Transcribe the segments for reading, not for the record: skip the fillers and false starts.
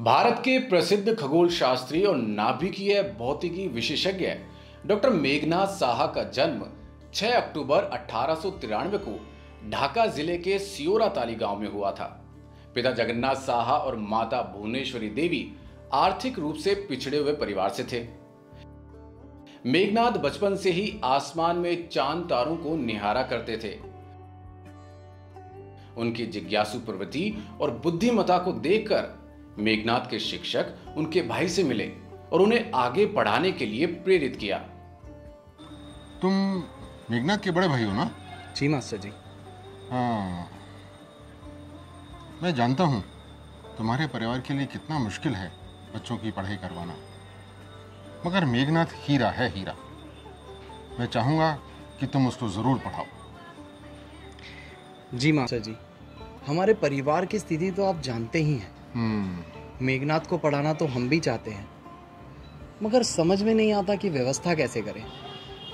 भारत के प्रसिद्ध खगोल शास्त्री और नाभिकीय भौतिकी विशेषज्ञ डॉक्टर मेघनाथ साहा का जन्म 6 अक्टूबर 1893 को ढाका जिले के सियोरा ताली गांव में हुआ था। पिता जगन्नाथ साहा और माता भुवनेश्वरी देवी आर्थिक रूप से पिछड़े हुए परिवार से थे। मेघनाथ बचपन से ही आसमान में चांद तारों को निहारा करते थे। उनकी जिज्ञासु प्रवृत्ति और बुद्धिमत्ता को देखकर मेघनाथ के शिक्षक उनके भाई से मिले और उन्हें आगे पढ़ाने के लिए प्रेरित किया। तुम मेघनाथ के बड़े भाई हो ना? जी मास्टर जी। हाँ, मैं जानता हूँ तुम्हारे परिवार के लिए कितना मुश्किल है बच्चों की पढ़ाई करवाना, मगर मेघनाथ हीरा है, हीरा। मैं चाहूँगा कि तुम उसको ज़रूर पढ़ाओ। जी मास्टर जी, हमारे परिवार की स्थिति तो आप जानते ही हैं। मेघनाथ को पढ़ाना तो हम भी चाहते हैं, मगर समझ में नहीं आता कि व्यवस्था कैसे करें।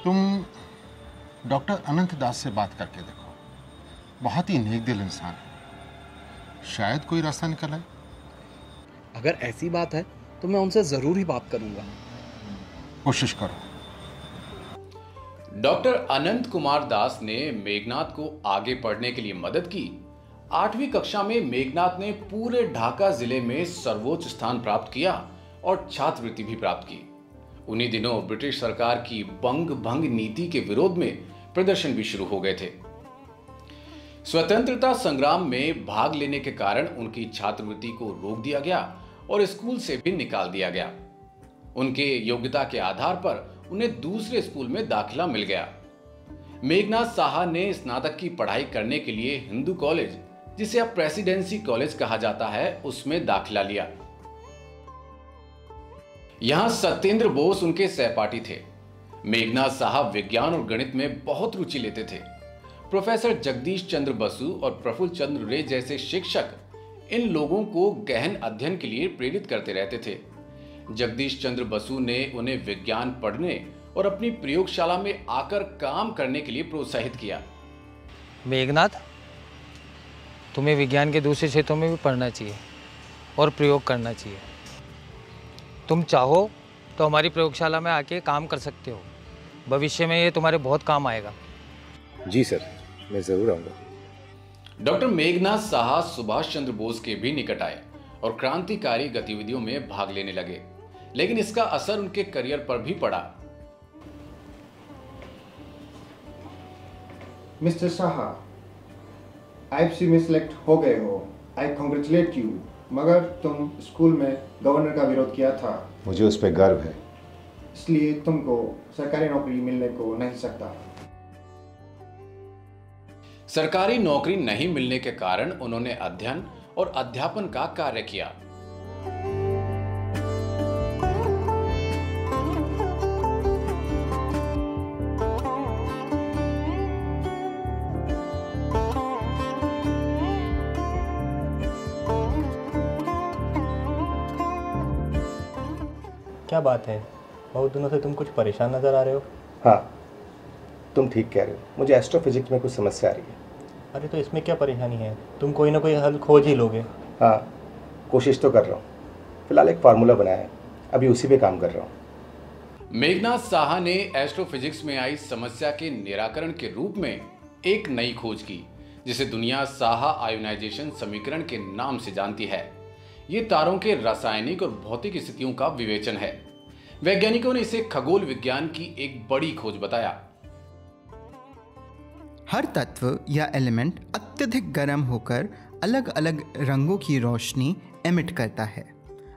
तुम डॉक्टर अनंत दास से बात करके देखो, बहुत ही नेक दिल इंसान है, शायद कोई रास्ता निकल आए। अगर ऐसी बात है तो मैं उनसे जरूर ही बात करूंगा। कोशिश करो। डॉक्टर अनंत कुमार दास ने मेघनाथ को आगे पढ़ने के लिए मदद की। 8वीं कक्षा में मेघनाथ ने पूरे ढाका जिले में सर्वोच्च स्थान प्राप्त किया और छात्रवृत्ति भी प्राप्त की। उन्हीं दिनों ब्रिटिश सरकार की बंग भंग नीति के विरोध में प्रदर्शन भी शुरू हो गए थे। स्वतंत्रता संग्राम में भाग लेने के कारण उनकी छात्रवृत्ति को रोक दिया गया और स्कूल से भी निकाल दिया गया। उनके योग्यता के आधार पर उन्हें दूसरे स्कूल में दाखिला मिल गया। मेघनाथ साहा ने स्नातक की पढ़ाई करने के लिए हिंदू कॉलेज, जिसे अब प्रेसिडेंसी कॉलेज कहा जाता है, उसमें दाखिला लिया। यहां सत्येंद्र बोस उनके सहपाठी थे। मेघनाथ साहा विज्ञान और गणित में बहुत रुचि लेते थे। प्रोफेसर जगदीश चंद्र बसु और प्रफुल्ल चंद्र रे जैसे शिक्षक इन लोगों को गहन अध्ययन के लिए प्रेरित करते रहते थे। जगदीश चंद्र बसु ने उन्हें विज्ञान पढ़ने और अपनी प्रयोगशाला में आकर काम करने के लिए प्रोत्साहित किया। मेघनाथ, तुम्हें विज्ञान के दूसरे क्षेत्रों में भी पढ़ना चाहिए और प्रयोग करना चाहिए। तुम चाहो तो हमारी प्रयोगशाला में आके काम कर सकते हो। भविष्य में ये तुम्हारे बहुत काम आएगा। जी सर, मैं ज़रूर आऊँगा। डॉक्टर मेघनाथ साहा सुभाष चंद्र बोस के भी निकट आए और क्रांतिकारी गतिविधियों में भाग लेने लगे, लेकिन इसका असर उनके करियर पर भी पड़ा। मिस्टर साहा, आईएफसी में सिलेक्ट हो गए हो। I congratulate you. मगर तुम स्कूल में गवर्नर का विरोध किया था। मुझे उस पर गर्व है, इसलिए तुमको सरकारी नौकरी मिलने को नहीं सकता। सरकारी नौकरी नहीं मिलने के कारण उन्होंने अध्ययन और अध्यापन का कार्य किया। क्या बात है, बहुत दिनों से तुम कुछ परेशान नज़र आ रहे हो। हाँ, तुम ठीक कह रहे हो, मुझे एस्ट्रोफिजिक्स में कुछ समस्या आ रही है। अरे तो इसमें क्या परेशानी है, तुम कोई ना कोई हल खोज ही लोगे। हाँ, कोशिश तो कर रहा हूँ। फिलहाल एक फार्मूला बनाया है, अभी उसी पे काम कर रहा हूँ। मेघनाथ साहा ने एस्ट्रोफिजिक्स में आई समस्या के निराकरण के रूप में एक नई खोज की, जिसे दुनिया साहा आयोनाइजेशन समीकरण के नाम से जानती है। ये तारों के रासायनिक और भौतिक स्थितियों का विवेचन है। वैज्ञानिकों ने इसे खगोल विज्ञान की एक बड़ी खोज बताया। हर तत्व या एलिमेंट अत्यधिक गर्म होकर अलग अलग रंगों की रोशनी एमिट करता है।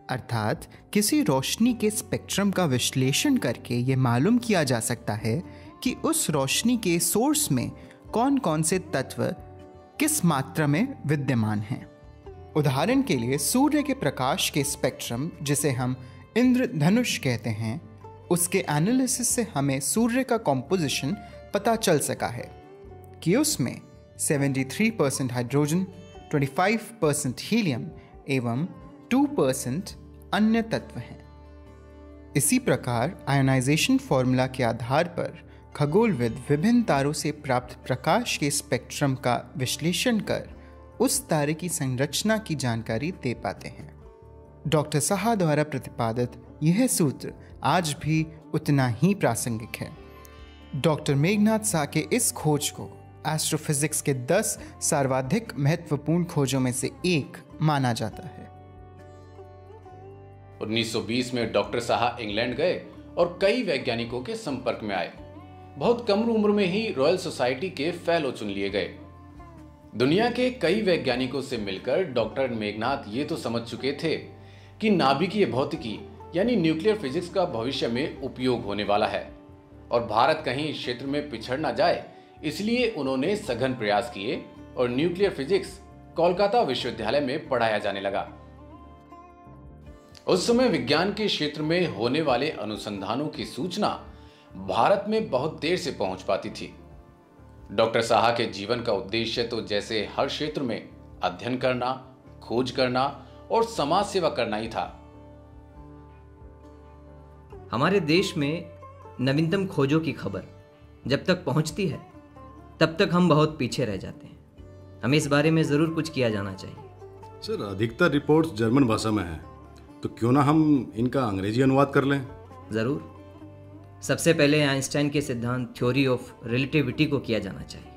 अर्थात किसी रोशनी के स्पेक्ट्रम का विश्लेषण करके ये मालूम किया जा सकता है कि उस रोशनी के सोर्स में कौन कौन से तत्व किस मात्रा में विद्यमान हैं। उदाहरण के लिए सूर्य के प्रकाश के स्पेक्ट्रम, जिसे हम इंद्रधनुष कहते हैं, उसके एनालिसिस से हमें सूर्य का कॉम्पोजिशन पता चल सका है कि उसमें 73% हाइड्रोजन, 25% हीलियम एवं 2% अन्य तत्व हैं। इसी प्रकार आयोनाइजेशन फॉर्मूला के आधार पर खगोलविद विभिन्न तारों से प्राप्त प्रकाश के स्पेक्ट्रम का विश्लेषण कर उस तारे की संरचना की जानकारी दे पाते हैं। डॉक्टर साहा द्वारा प्रतिपादित यह सूत्र आज भी उतना ही प्रासंगिक है। डॉक्टर मेघनाथ साहा के इस खोज को एस्ट्रोफिजिक्स के 10 सर्वाधिक महत्वपूर्ण खोजों में से एक माना जाता है। 1920 में डॉक्टर साहा इंग्लैंड गए और कई वैज्ञानिकों के संपर्क में आए। बहुत कम उम्र में ही रॉयल सोसाइटी के फेलो चुन लिए गए। दुनिया के कई वैज्ञानिकों से मिलकर डॉक्टर मेघनाथ ये तो समझ चुके थे कि नाभिकीय भौतिकी यानी न्यूक्लियर फिजिक्स का भविष्य में उपयोग होने वाला है और भारत कहीं इस क्षेत्र में पिछड़ ना जाए, इसलिए उन्होंने सघन प्रयास किए और न्यूक्लियर फिजिक्स कोलकाता विश्वविद्यालय में पढ़ाया जाने लगा। उस समय विज्ञान के क्षेत्र में होने वाले अनुसंधानों की सूचना भारत में बहुत देर से पहुंच पाती थी। डॉक्टर साहा के जीवन का उद्देश्य तो जैसे हर क्षेत्र में अध्ययन करना, खोज करना और समाज सेवा करना ही था। हमारे देश में नवीनतम खोजों की खबर जब तक पहुंचती है तब तक हम बहुत पीछे रह जाते हैं। हमें इस बारे में जरूर कुछ किया जाना चाहिए। सर, अधिकतर रिपोर्ट्स जर्मन भाषा में हैं, तो क्यों ना हम इनका अंग्रेजी अनुवाद कर लें? जरूर। सबसे पहले आइंस्टाइन के सिद्धांत थ्योरी ऑफ रिलेटिविटी को किया जाना चाहिए।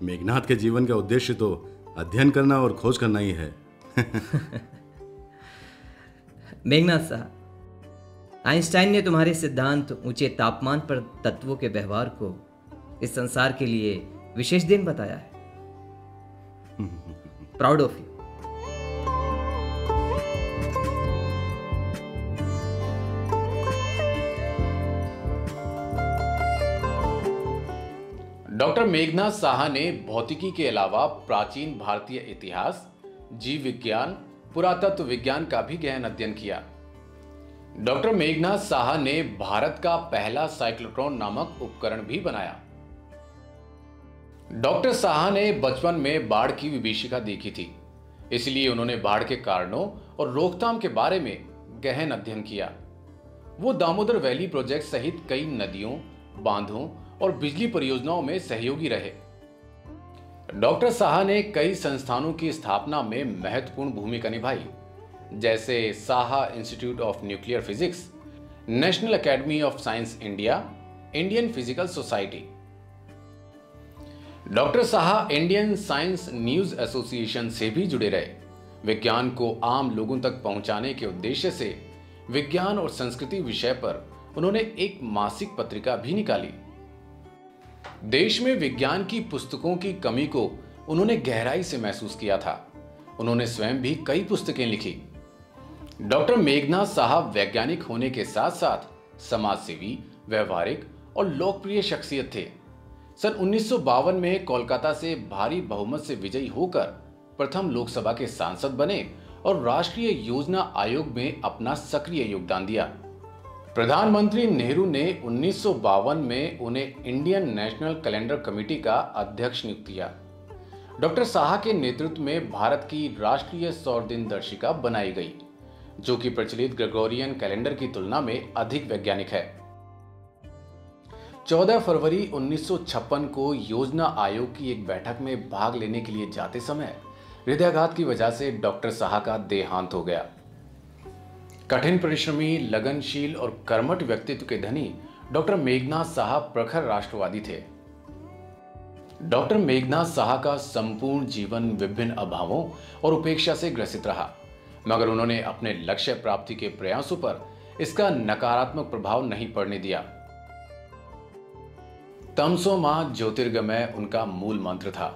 मेघनाथ के जीवन का उद्देश्य तो अध्ययन करना और खोज करना ही है। मेघनाथ साहब, आइंस्टाइन ने तुम्हारे सिद्धांत ऊंचे तापमान पर तत्वों के व्यवहार को इस संसार के लिए विशेष दिन बताया है। Proud of you. Doctor Meghnath Saha ने भौतिकी के अलावा प्राचीन भारतीय इतिहास, जीव विज्ञान, पुरातत्व विज्ञान का भी गहन अध्ययन किया। डॉक्टर मेघनाथ साहा ने भारत का पहला साइक्लोट्रॉन नामक उपकरण भी बनाया। डॉक्टर साहा ने बचपन में बाढ़ की विभीषिका देखी थी, इसलिए उन्होंने बाढ़ के कारणों और रोकथाम के बारे में गहन अध्ययन किया। वो दामोदर वैली प्रोजेक्ट सहित कई नदियों, बांधों और बिजली परियोजनाओं में सहयोगी रहे। डॉक्टर साहा ने कई संस्थानों की स्थापना में महत्वपूर्ण भूमिका निभाई, जैसे Saha institute of nuclear physics, national academy of science India, Indian physical society. Doctor Saha Indian science news association से भी जुड़े रहे। विज्ञान को आम लोगों तक पहुंचाने के उद्देश्य से विज्ञान और संस्कृति विषय पर उन्होंने एक मासिक पत्रिका भी निकाली। देश में विज्ञान की पुस्तकों की कमी को उन्होंने गहराई से महसूस किया था। उन्होंने स्वयं भी कई पुस्तकें लिखी। डॉक्टर मेघनाथ साहा वैज्ञानिक होने के साथ साथ समाजसेवी, व्यवहारिक और लोकप्रिय शख्सियत थे। सन 1952 में कोलकाता से भारी बहुमत से विजयी होकर प्रथम लोकसभा के सांसद बने और राष्ट्रीय योजना आयोग में अपना सक्रिय योगदान दिया। प्रधानमंत्री नेहरू ने 1952 में उन्हें इंडियन नेशनल कैलेंडर कमेटी का अध्यक्ष नियुक्त किया। डॉक्टर साहा के नेतृत्व में भारत की राष्ट्रीय सौर दिन दर्शिका बनाई गई, जो कि प्रचलित ग्रेगोरियन कैलेंडर की तुलना में अधिक वैज्ञानिक है। 14 फरवरी 1956 को योजना आयोग की एक बैठक में भाग लेने के लिए जाते समय हृदयाघात की वजह से डॉक्टर साहा का देहांत हो गया। कठिन परिश्रमी, लगनशील और कर्मठ व्यक्तित्व के धनी डॉक्टर मेघनाथ साहा प्रखर राष्ट्रवादी थे। डॉक्टर मेघनाथ साहा का संपूर्ण जीवन विभिन्न अभावों और उपेक्षा से ग्रसित रहा, मगर उन्होंने अपने लक्ष्य प्राप्ति के प्रयासों पर इसका नकारात्मक प्रभाव नहीं पड़ने दिया। तमसो मां ज्योतिर्गमय उनका मूल मंत्र था।